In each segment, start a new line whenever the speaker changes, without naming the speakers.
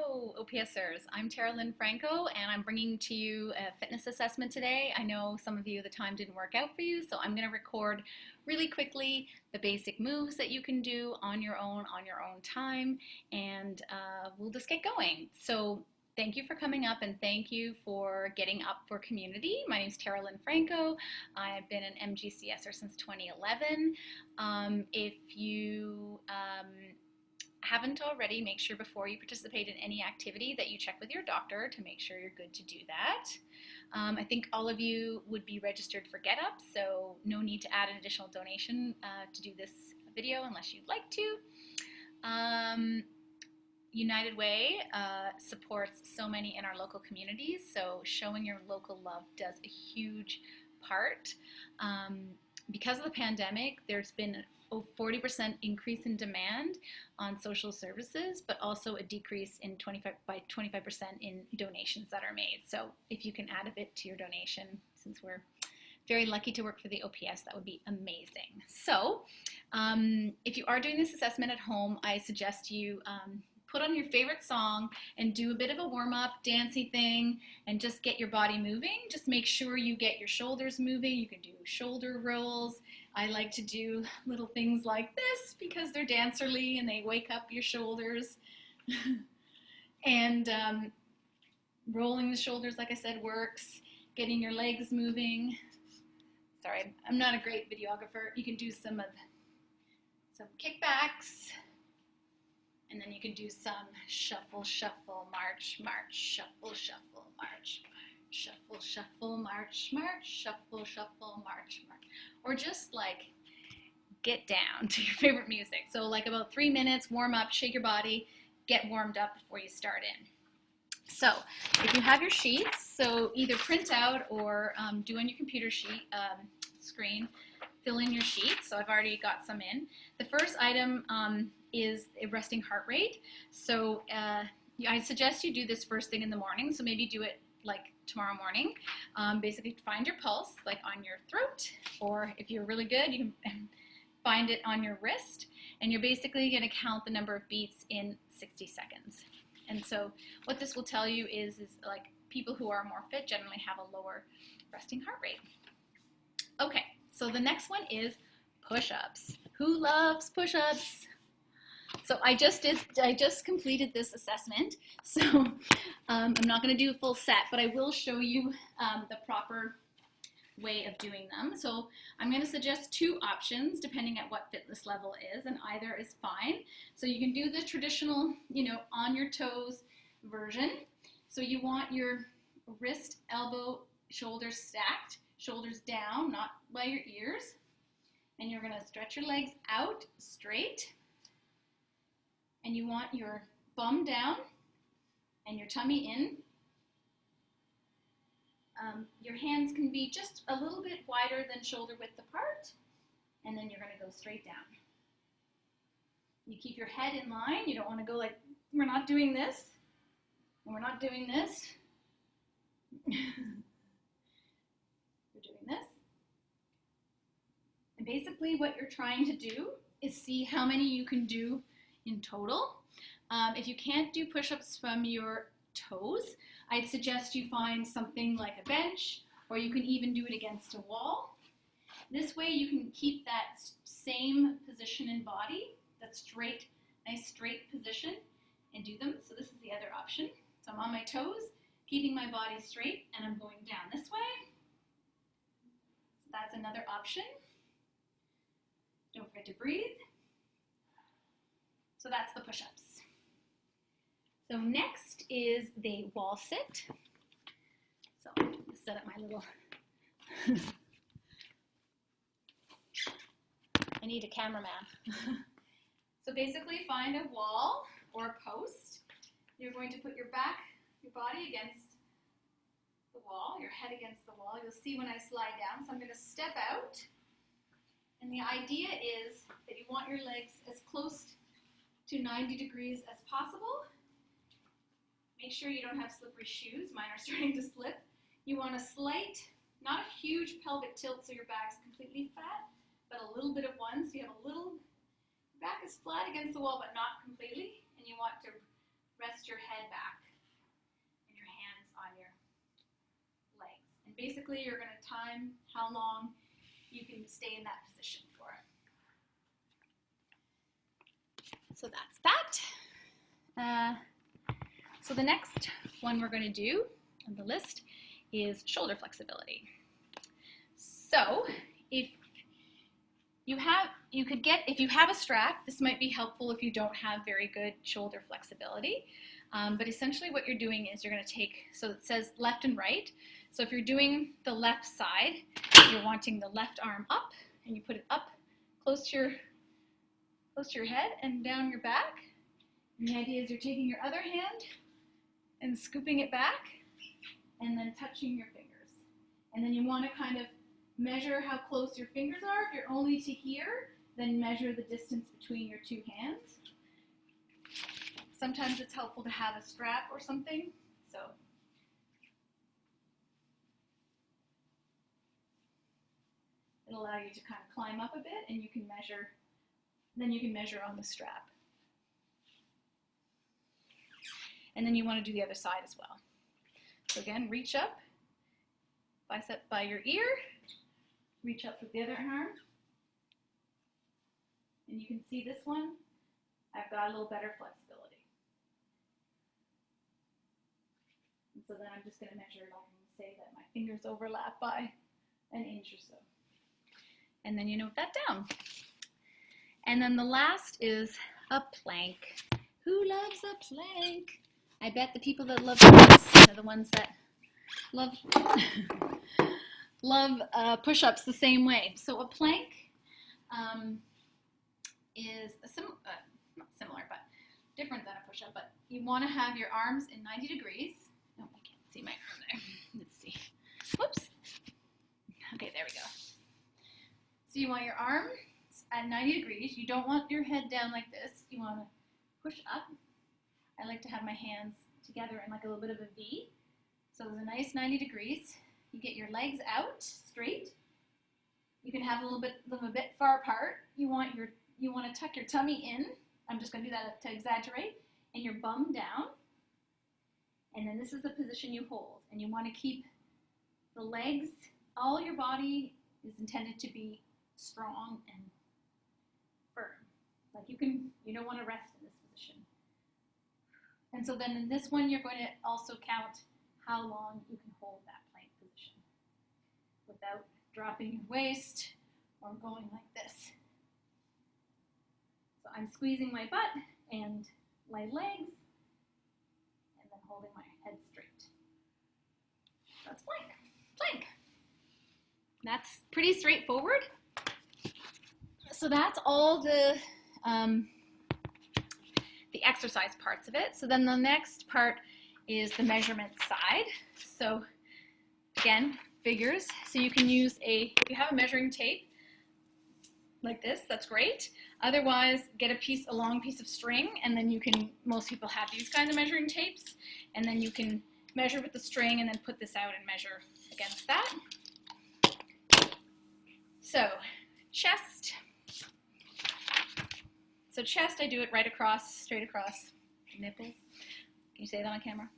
Hello, OPSers. I'm Tara Lynn Franco, and I'm bringing to you a fitness assessment today. I know some of you, the time didn't work out for you, so I'm going to record really quickly the basic moves that you can do on your own time, and we'll just get going. So thank you for coming up, and thank you for getting up for community. My name is Tara Lynn Franco. I've been an MGCSer since 2011. If you haven't already, make sure before you participate in any activity that you check with your doctor to make sure you're good to do that. I think all of you would be registered for GetUP, so no need to add an additional donation to do this video unless you'd like to. United Way supports so many in our local communities, so showing your local love does a huge part. Because of the pandemic, there's been a 40% increase in demand on social services, but also a decrease in 25% in donations that are made. So if you can add a bit to your donation, since we're very lucky to work for the OPS, that would be amazing. So if you are doing this assessment at home, I suggest you put on your favorite song and do a bit of a warm-up, dancey thing, and just get your body moving. Just make sure you get your shoulders moving. You can do shoulder rolls. I like to do little things like this because they're dancerly and they wake up your shoulders. And rolling the shoulders, like I said, works. Getting your legs moving. Sorry, I'm not a great videographer. You can do some kickbacks. And then you can do some shuffle, shuffle, march, march, shuffle, shuffle, march, shuffle, shuffle, march, march, shuffle, shuffle, march, march. Or just like get down to your favorite music. So like about 3 minutes, warm up, shake your body, get warmed up before you start in. So if you have your sheets, so either print out or do on your computer screen, fill in your sheets. So I've already got some in. The first item is a resting heart rate. So I suggest you do this first thing in the morning. So maybe do it like tomorrow morning. Basically find your pulse like on your throat, or if you're really good, you can find it on your wrist. And you're basically going to count the number of beats in 60 seconds. And so what this will tell you is like people who are more fit generally have a lower resting heart rate. Okay, so the next one is push-ups. Who loves push-ups? So I just completed this assessment, so I'm not going to do a full set, but I will show you the proper way of doing them. So I'm going to suggest 2 options depending on what fitness level is, and either is fine. So you can do the traditional, on your toes version. So you want your wrist, elbow, shoulders stacked, shoulders down, not by your ears, and you're going to stretch your legs out straight. And you want your bum down and your tummy in. Your hands can be just a little bit wider than shoulder width apart, and then you're going to go straight down. You keep your head in line. You don't want to go like, we're not doing this, and we're not doing this. We're doing this. And basically what you're trying to do is see how many you can do in total. If you can't do push-ups from your toes, I'd suggest you find something like a bench, or you can even do it against a wall. This way you can keep that same position in body, that straight, nice straight position, and do them. So this is the other option. So I'm on my toes, keeping my body straight, and I'm going down this way. So that's another option. Don't forget to breathe. So that's the push-ups. So next is the wall sit. So I'm going to set up my little, I need a cameraman. So basically find a wall or a post. You're going to put your body against the wall, your head against the wall. You'll see when I slide down. So I'm going to step out. And the idea is that you want your legs as close to 90 degrees as possible. Make sure you don't have slippery shoes. Mine are starting to slip. You want a slight, not a huge pelvic tilt so your back's completely flat, but a little bit of one. So you have a little, back is flat against the wall but not completely. And you want to rest rest your head back and your hands on your legs. And basically you're going to time how long you can stay in that position for. So that's that. So the next one we're going to do on the list is shoulder flexibility. So if you have a strap, this might be helpful if you don't have very good shoulder flexibility. But essentially what you're doing is you're going to take, so it says left and right. So if you're doing the left side, you're wanting the left arm up, and you put it up close to your head and down your back. And the idea is you're taking your other hand and scooping it back and then touching your fingers. And then you want to kind of measure how close your fingers are. If you're only to here, then measure the distance between your two hands. Sometimes it's helpful to have a strap or something. So it'll allow you to kind of climb up a bit, and you can measure, then you can measure on the strap. And then you want to do the other side as well. So again, reach up, bicep by your ear, reach up with the other arm. And you can see this one, I've got a little better flexibility. And so then I'm just going to measure, like, and say that my fingers overlap by an inch or so. And then you note that down. And then the last is a plank. Who loves a plank? I bet the people that love planks are the ones that love push-ups the same way. So a plank is not similar, but different than a push-up. But you want to have your arms in 90 degrees. Oh, I can't see my arm there. Let's see. Whoops. Okay, there we go. So you want your arms at 90 degrees. You don't want your head down like this. You want to push up. I like to have my hands together in like a little bit of a V. So there's a nice 90 degrees. You get your legs out straight. You can have them a bit far apart. You want to tuck your tummy in. I'm just going to do that to exaggerate. And your bum down. And then this is the position you hold. And you want to keep the legs, all your body is intended to be strong and firm. Like you don't want to rest in this position. And so then in this one, you're going to also count how long you can hold that plank position without dropping your waist or going like this. So I'm squeezing my butt and my legs and then holding my head straight. That's plank. Plank. That's pretty straightforward. So that's all the exercise parts of it. So then the next part is the measurement side. So again, figures. So you can use if you have a measuring tape like this, that's great. Otherwise, get a long piece of string, and then most people have these kinds of measuring tapes, and then you can measure with the string and then put this out and measure against that. So chest. So chest, I do it right across, straight across the nipples. Can you say that on camera?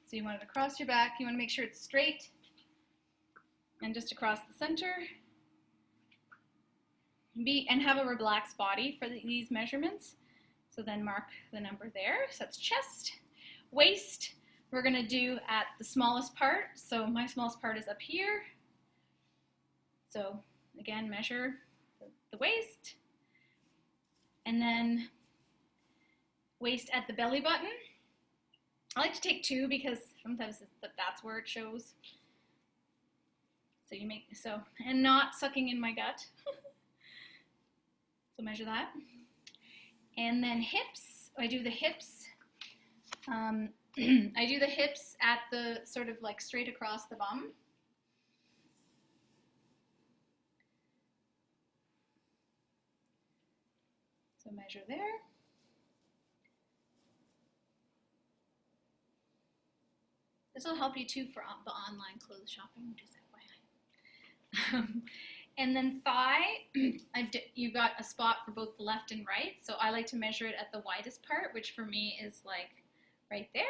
So you want it across your back. You want to make sure it's straight and just across the center. And have a relaxed body for these measurements. So then mark the number there. So that's chest. Waist, we're going to do at the smallest part. So my smallest part is up here. So again, measure the waist, and then waist at the belly button. I like to take 2 because sometimes that's where it shows. So and not sucking in my gut. So measure that. And then hips, I do the hips. I do the hips at the sort of like straight across the bum. So measure there. This will help you too for the online clothes shopping, just FYI. And then thigh, you've got a spot for both the left and right. So I like to measure it at the widest part, which for me is like right there.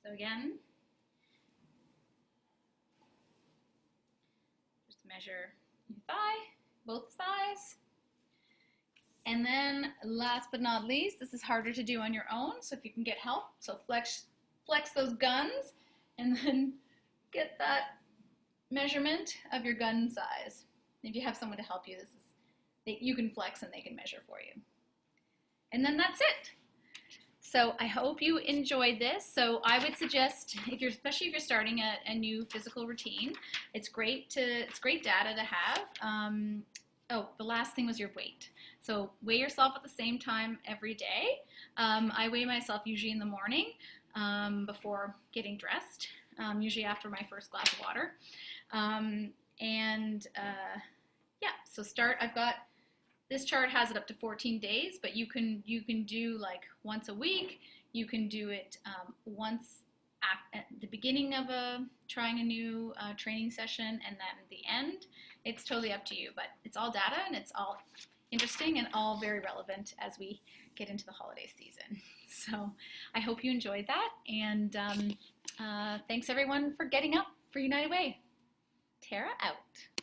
So again, just measure your thigh, both thighs. And then last but not least, this is harder to do on your own. So if you can get help, so flex those guns and then get that measurement of your gun size. If you have someone to help you, you can flex and they can measure for you. And then that's it. So I hope you enjoyed this. So I would suggest, especially if you're starting a new physical routine, it's great data to have. Oh, the last thing was your weight. So weigh yourself at the same time every day. I weigh myself usually in the morning before getting dressed, usually after my first glass of water. Yeah, so I've got, this chart has it up to 14 days, but you can do like once a week. You can do it once at the beginning of trying a new training session, and then at the end. It's totally up to you, but it's all data and it's all interesting and all very relevant as we get into the holiday season. So I hope you enjoyed that, and thanks everyone for getting up for United Way. Tara out.